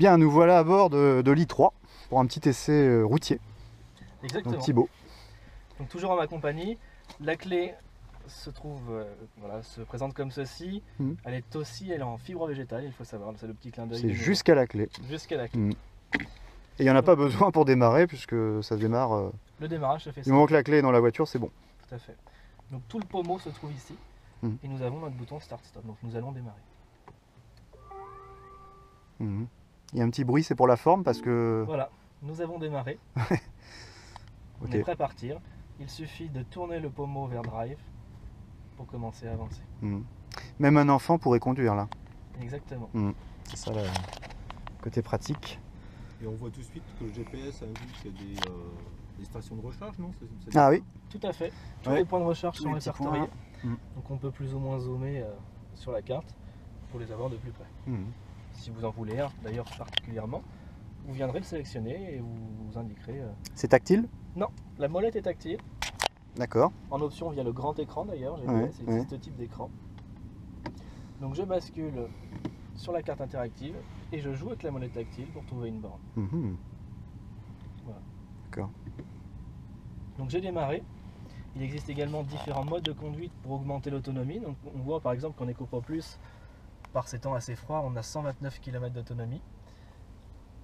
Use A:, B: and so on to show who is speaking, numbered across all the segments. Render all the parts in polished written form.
A: Bien, nous voilà à bord de l'I3 pour un petit essai routier.
B: Exactement.
A: Un petit beau.
B: Donc toujours en ma compagnie, la clé se trouve, voilà, se présente comme ceci. Elle est aussi, elle est en fibre végétale, il faut savoir, c'est le petit clin d'œil.
A: C'est jusqu'à la clé.
B: Jusqu'à la clé.
A: Et il n'y en a pas besoin pour démarrer puisque ça se démarre.
B: Le démarrage se fait
A: Du moment que la clé est dans la voiture, c'est bon.
B: Tout à fait. Donc tout le pommeau se trouve ici et nous avons notre bouton Start Stop. Donc nous allons démarrer.
A: Il y a un petit bruit, c'est pour la forme parce que...
B: Voilà, nous avons démarré. On est prêt à partir. Il suffit de tourner le pommeau vers Drive pour commencer à avancer.
A: Même un enfant pourrait conduire là.
B: Exactement.
A: C'est ça le côté pratique.
C: Et on voit tout de suite que le GPS indique des stations de recharge, non?
A: Ah oui.
B: Tout à fait. Tous les points de recharge sont répertoriés.
A: Points.
B: Donc on peut plus ou moins zoomer sur la carte pour les avoir de plus près. Si vous en voulez un, d'ailleurs particulièrement, vous viendrez le sélectionner et vous indiquerez...
A: C'est tactile?
B: Non, la molette est tactile.
A: D'accord.
B: En option, il y a le grand écran d'ailleurs, c'est ce type d'écran. Donc je bascule sur la carte interactive et je joue avec la molette tactile pour trouver une borne. Voilà.
A: D'accord.
B: Donc j'ai démarré. Il existe également différents modes de conduite pour augmenter l'autonomie. Donc on voit par exemple qu'en EcoPro Plus, par ces temps assez froids, on a 129 km d'autonomie.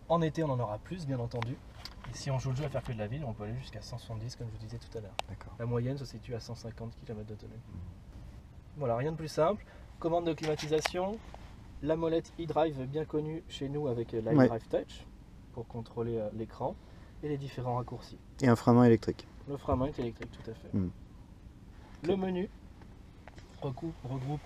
B: En été, on en aura plus, bien entendu. Et si on joue le jeu à faire que de la ville, on peut aller jusqu'à 170, comme je vous disais tout à l'heure. La moyenne se situe à 150 km d'autonomie. Voilà, rien de plus simple. Commande de climatisation. La molette eDrive bien connue chez nous avec l'iDrive Touch pour contrôler l'écran et les différents raccourcis.
A: Et un frein à main électrique.
B: Le frein à main est électrique, tout à fait. Le menu regroupe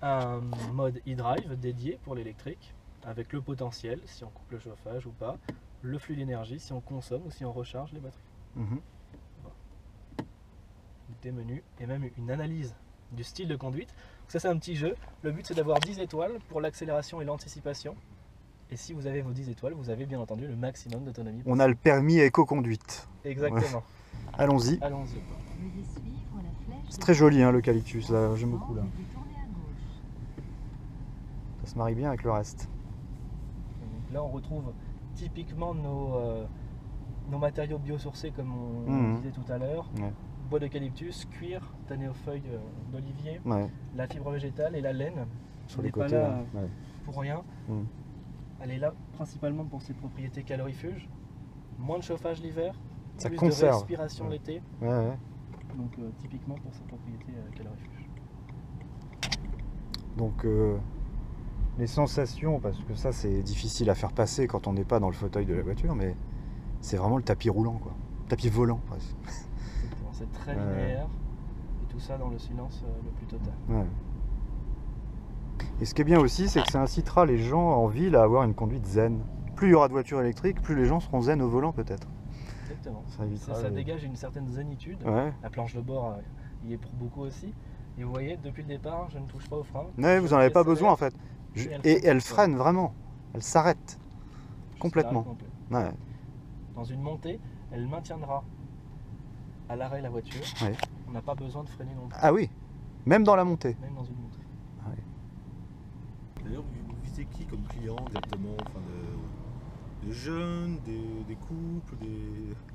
B: un mode eDrive dédié pour l'électrique avec le potentiel si on coupe le chauffage ou pas, le flux d'énergie si on consomme ou si on recharge les batteries. Voilà. Des menus et même une analyse du style de conduite. Donc ça c'est un petit jeu. Le but c'est d'avoir 10 étoiles pour l'accélération et l'anticipation. Et si vous avez vos 10 étoiles, vous avez bien entendu le maximum d'autonomie.
A: On a le permis éco-conduite.
B: Exactement.
A: Allons-y.
B: Allons-y.
A: C'est très joli hein, l'eucalyptus, là j'aime beaucoup là. Ça se marie bien avec le reste.
B: Donc là on retrouve typiquement nos matériaux biosourcés comme on disait tout à l'heure. Bois d'eucalyptus, cuir, tanné aux feuilles d'olivier, la fibre végétale et la laine.
A: Sur
B: les côtés, pas là pour rien. Elle est là principalement pour ses propriétés calorifuges. Moins de chauffage l'hiver, plus de respiration l'été. Donc typiquement pour ses propriétés calorifuges.
A: Donc les sensations, parce que ça c'est difficile à faire passer quand on n'est pas dans le fauteuil de la voiture, mais c'est vraiment le tapis roulant, quoi. Tapis volant presque.
B: C'est très linéaire et tout ça dans le silence le plus total. Et
A: ce qui est bien aussi, c'est que ça incitera les gens en ville à avoir une conduite zen. Plus il y aura de voitures électriques, plus les gens seront zen au volant peut-être.
B: Exactement. Ça dégage une certaine zénitude. La planche de bord y est pour beaucoup aussi. Et vous voyez, depuis le départ, je ne touche pas au frein.
A: Vous n'en avez pas besoin en fait. Et elle freine vraiment. Elle s'arrête complètement.
B: Dans une montée, elle maintiendra à l'arrêt la voiture. On n'a pas besoin de freiner non plus.
A: Ah oui, même dans la montée.
B: Même dans une montée.
C: D'ailleurs, vous visez qui comme client exactement? Enfin, des jeunes, des couples,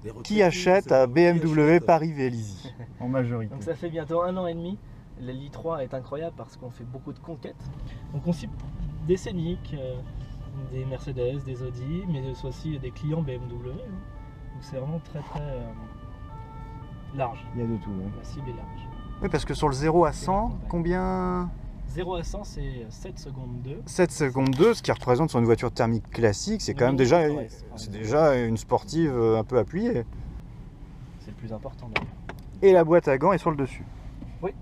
C: des retraités?
A: Qui achète à BMW Paris-Vélizy en majorité?
B: Donc ça fait bientôt 1 an et demi. L'I3 est incroyable parce qu'on fait beaucoup de conquêtes. Donc on cible des Scénic, des Mercedes, des Audi, mais aussi des clients BMW. Donc c'est vraiment très large.
A: Il y a de tout.
B: La cible est large.
A: Oui, parce que sur le 0 à 100, combien?
B: 0 à 100, c'est 7 secondes 2.
A: 7 secondes 2, ce qui représente sur une voiture thermique classique, c'est quand même déjà, une sportive un peu appuyée.
B: C'est le plus important d'ailleurs.
A: Et la boîte à gants est sur le dessus?
B: Oui.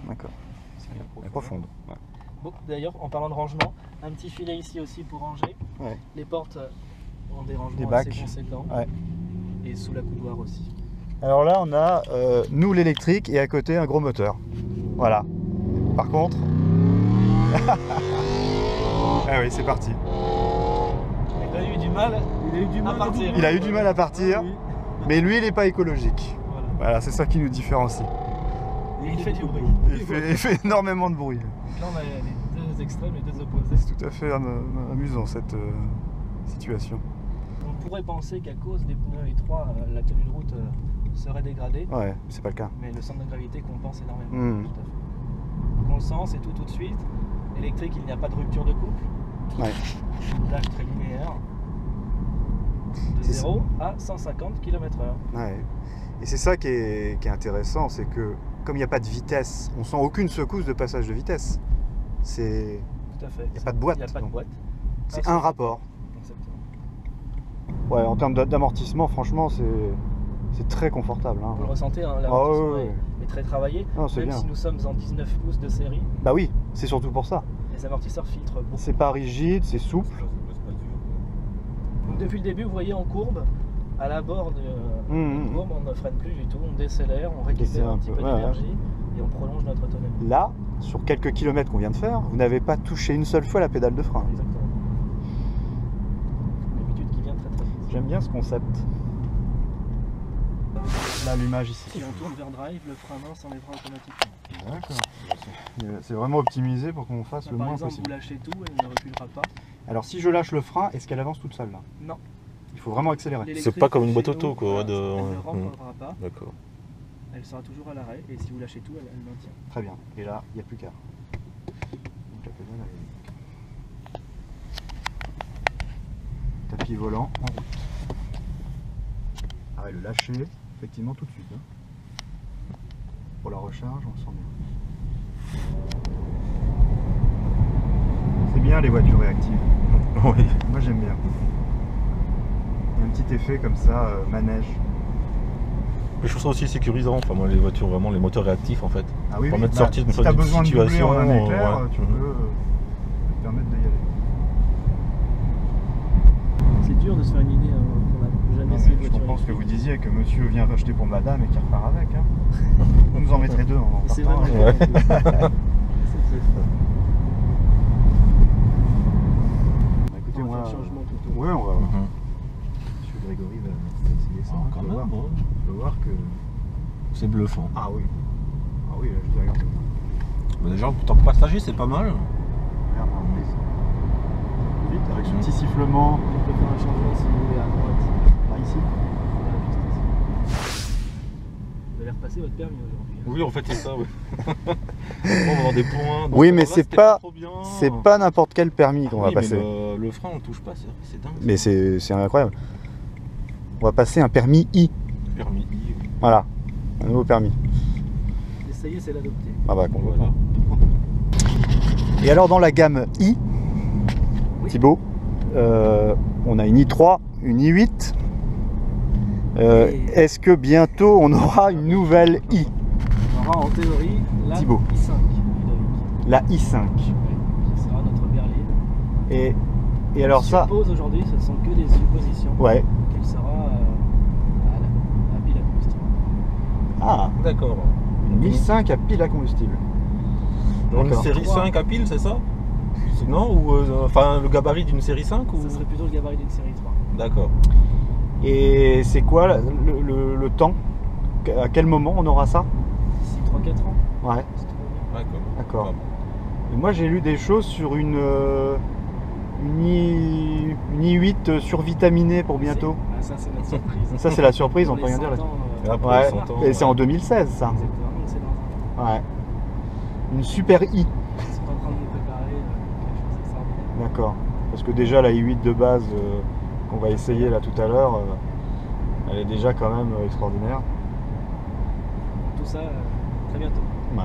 A: D'accord. Elle est profonde.
B: Bon, d'ailleurs, en parlant de rangement, un petit filet ici aussi pour ranger. Les portes ont des rangements assez conséquents. Et sous la coudoir aussi.
A: Alors là, on a nous l'électrique et à côté un gros moteur. Voilà. Par contre... ah oui, c'est parti.
B: Il a eu du mal à partir.
A: Il a eu du mal à partir, mais lui, il n'est pas écologique. Voilà, c'est ça qui nous différencie.
B: Et il fait du bruit.
A: Il fait énormément de bruit.
B: Là, on a les deux extrêmes, les deux opposés.
A: C'est tout à fait amusant cette situation.
B: On pourrait penser qu'à cause des pneus étroits, la tenue de route serait dégradée,
A: Ouais, c'est pas le cas.
B: mais le centre de gravité compense énormément.
A: Mmh.
B: Tout à fait. Donc on le sent, c'est tout de suite. Électrique, il n'y a pas de rupture de couple.
A: Ouais.
B: Roulage très linéaire. De
A: C'est
B: 0 à 150 km/h.
A: Ouais. Et c'est ça qui est intéressant, c'est que comme il n'y a pas de vitesse, on sent aucune secousse de passage de vitesse. C'est
B: Tout à fait.
A: Il n'y a pas de boîte,
B: Il n'y a pas de
A: donc.
B: boîte.
A: c'est un rapport.
B: Exactement.
A: Ouais, en termes d'amortissement, franchement, c'est très confortable. Hein.
B: Vous le ressentez, hein,
A: Ah
B: l'amortissement
A: ouais, ouais.
B: est très travaillé.
A: Non, c'est
B: Même
A: bien.
B: si nous sommes en 19 pouces de série,
A: Bah oui, c'est surtout pour ça.
B: les amortisseurs filtrent beaucoup.
A: C'est pas rigide, c'est souple.
C: C'est pas dur.
B: Donc depuis le début, vous voyez en courbe, à la bord d'une courbe, on ne freine plus du tout, on décélère, on récupère
A: Décélère
B: un
A: un
B: petit
A: peu,
B: peu
A: ouais,
B: d'énergie et on prolonge notre autonomie.
A: Là, sur quelques kilomètres qu'on vient de faire, vous n'avez pas touché une seule fois la pédale de frein.
B: Exactement. Une habitude qui vient très très vite.
A: J'aime bien ce concept. L'allumage ici.
B: Si on tourne vers drive, le frein main s'enlèvera automatiquement.
A: D'accord. C'est vraiment optimisé pour qu'on fasse le
B: Par
A: moins
B: exemple,
A: possible.
B: vous lâchez tout, elle ne reculera pas.
A: Alors si je lâche le frein, est-ce qu'elle avance toute seule là?
B: Non.
A: Il faut vraiment accélérer.
B: L'électrique,
D: pas comme une boîte
B: chez
D: auto,
B: nous,
D: quoi,
B: voilà,
D: de-
B: elle ne
D: ouais.
B: rentrera pas,
D: D'accord.
B: elle sera toujours à l'arrêt et si vous lâchez tout, elle maintient.
A: Très bien. Et là, il n'y a plus qu'à. Donc la pédale, elle est... Tapis volant en route. Ah ouais, le lâcher, effectivement, tout de suite. Hein. Pour la recharge, on le sent bien. C'est bien les voitures réactives.
D: Oui.
A: Moi j'aime bien. Il y a un petit effet comme ça, manège.
D: Mais je trouve ça aussi sécurisant. Enfin, moi, les voitures, vraiment, les moteurs réactifs, en fait.
A: Ah oui,
D: Permet de sortir
A: si
D: d'une
A: tu as besoin de doubler
D: situation,
A: en un éclair,
D: ouais.
A: tu peux te permettre d'y aller.
B: C'est dur de se faire une idée, on n'a jamais
A: Non,
B: essayé
A: mais
B: de
A: je
B: voiture
A: comprends ce que
B: électrique.
A: vous disiez, que monsieur vient racheter pour madame et qu'il repart avec. Hein. Vous nous en mettrez deux en
B: C'est
A: partant.
B: vraiment
D: Ouais.
B: le cas.
A: Bah, écoutez,
B: On va
A: moi,
B: faire le changement tout au
A: ouais, on va.
D: Mhm.
A: Monsieur Grégory va essayer ça.
D: Ah,
A: hein,
D: quand
A: tu vas
D: même,
A: voir.
D: ouais.
A: Tu vas voir que.
D: C'est bluffant.
A: Ah oui. Ah oui, là je dis regarde.
D: Mais déjà, en tant que passager, c'est pas mal.
A: Regarde, vite, avec ce petit sifflement.
B: On peut faire un changement si vous voulez à droite.
A: Là, ici.
B: Voilà, juste ici. Vous allez repasser votre permis aujourd'hui.
D: Oui, en fait, c'est ça, oui. On va avoir des points.
A: Oui, mais
D: là,
A: c'est
D: c'était
A: pas-
D: trop bien.
A: C'est pas n'importe quel permis qu'on
D: Oui,
A: va
D: mais
A: passer.
D: le frein, on le touche pas, c'est dingue.
A: Mais c'est incroyable. On va passer un permis I.
D: Permis I, oui.
A: Voilà. Un nouveau permis.
B: Essayez, c'est l'adopter.
A: Ah bah qu'on voit
D: Voilà.
A: pas. Et alors dans la gamme I,
B: Oui.
A: Thibaut, on a une i3, une i8.
B: Et-
A: Est-ce que bientôt on aura une nouvelle i?
B: On aura en théorie la
A: Thibaut.
B: i5 Ludovic,
A: La i5.
B: qui sera notre berline.
A: Et alors
B: On
A: ça,
B: suppose aujourd'hui, ce ne sont que des suppositions,
A: ouais.
B: qu'elle sera à pile à combustible.
A: Ah,
D: D'accord.
A: une i5 à pile à combustible.
D: Genre une
A: D'accord.
D: série 5 à pile, c'est ça? Non? Ou enfin le gabarit d'une série 5 ou...
B: Ça serait plutôt le gabarit d'une série 3.
D: D'accord.
A: Et c'est quoi le temps? À quel moment on aura ça?
B: D'ici 3-4 ans,
A: Ouais,
B: c'est tout va bien.
D: D'accord.
A: d'accord.
D: Ah
A: Et moi j'ai lu des choses sur une i8 survitaminée pour bientôt.
B: Ah, ça c'est notre surprise.
A: Ça c'est la surprise, on
B: Pour
A: peut
B: les
A: rien dire
B: 100
A: là.
B: ans,
D: Et après,
A: Ouais,
D: 100 ans,
A: et c'est en 2016 ça.
B: Exactement, donc c'est dans un an.
A: Ouais. Une super i.
B: Ils sont en train de nous préparer quelque chose d'extraordinaire.
A: D'accord. Parce que déjà la i8 de base qu'on va essayer là tout à l'heure, elle est déjà quand même extraordinaire.
B: Tout ça très bientôt.
A: Ouais.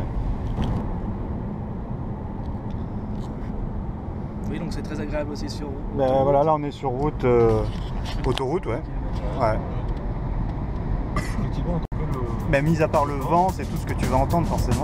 B: Oui, donc c'est très agréable aussi sur route.
A: Ben voilà, là on est sur route, autoroute, ouais. Ouais.
D: Effectivement, un peu le...
A: Mais mis à part le vent, c'est tout ce que tu vas entendre forcément.